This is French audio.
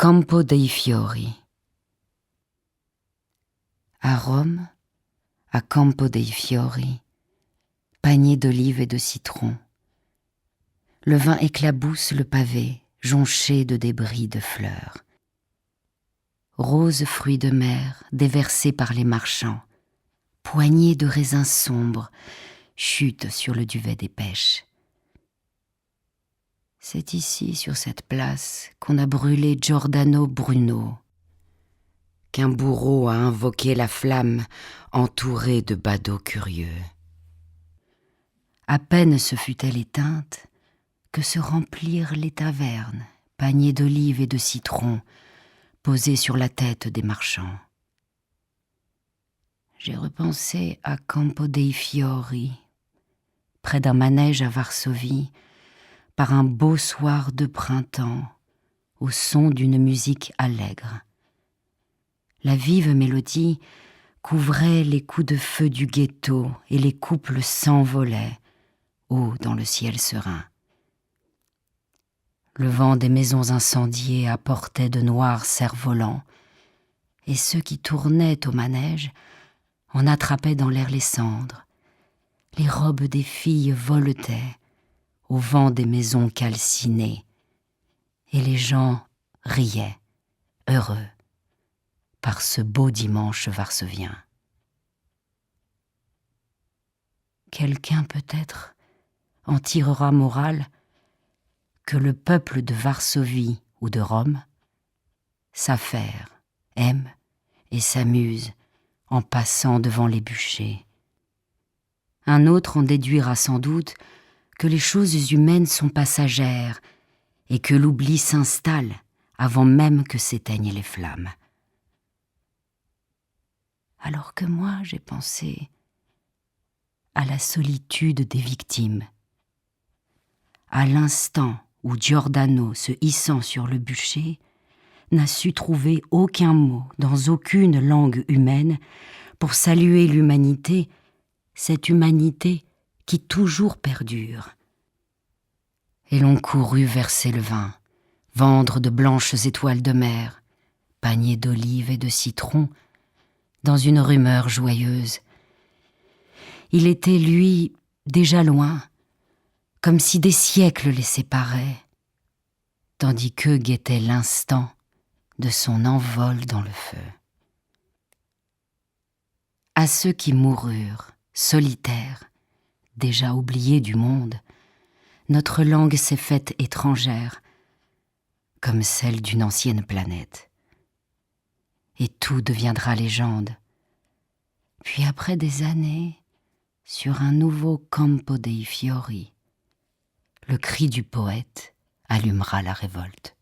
Campo dei Fiori. À Rome, à Campo dei Fiori, panier d'olives et de citrons. Le vin éclabousse le pavé, jonché de débris de fleurs. Roses fruits de mer déversés par les marchands, poignées de raisins sombres chutent sur le duvet des pêches. C'est ici, sur cette place, qu'on a brûlé Giordano Bruno, qu'un bourreau a invoqué la flamme entourée de badauds curieux. À peine se fut-elle éteinte que se remplirent les tavernes, paniers d'olives et de citrons posés sur la tête des marchands. J'ai repensé à Campo dei Fiori, près d'un manège à Varsovie, par un beau soir de printemps, au son d'une musique allègre. La vive mélodie couvrait les coups de feu du ghetto et les couples s'envolaient, haut dans le ciel serein. Le vent des maisons incendiées apportait de noirs cerfs-volants, et ceux qui tournaient au manège en attrapaient dans l'air les cendres. Les robes des filles voletaient au vent des maisons calcinées, et les gens riaient, heureux, par ce beau dimanche varsovien. Quelqu'un peut-être en tirera morale que le peuple de Varsovie ou de Rome s'affaire, aime et s'amuse en passant devant les bûchers. Un autre en déduira sans doute que les choses humaines sont passagères et que l'oubli s'installe avant même que s'éteignent les flammes. Alors que moi j'ai pensé à la solitude des victimes, à l'instant où Giordano, se hissant sur le bûcher, n'a su trouver aucun mot dans aucune langue humaine pour saluer l'humanité, cette humanité qui toujours perdure. Et l'on courut verser le vin, vendre de blanches étoiles de mer, paniers d'olives et de citrons, dans une rumeur joyeuse. Il était, lui, déjà loin, comme si des siècles les séparaient, tandis qu'eux guettaient l'instant de son envol dans le feu. À ceux qui moururent, solitaires, déjà oubliés du monde, notre langue s'est faite étrangère, comme celle d'une ancienne planète. Et tout deviendra légende. Puis après des années, sur un nouveau Campo dei Fiori, le cri du poète allumera la révolte.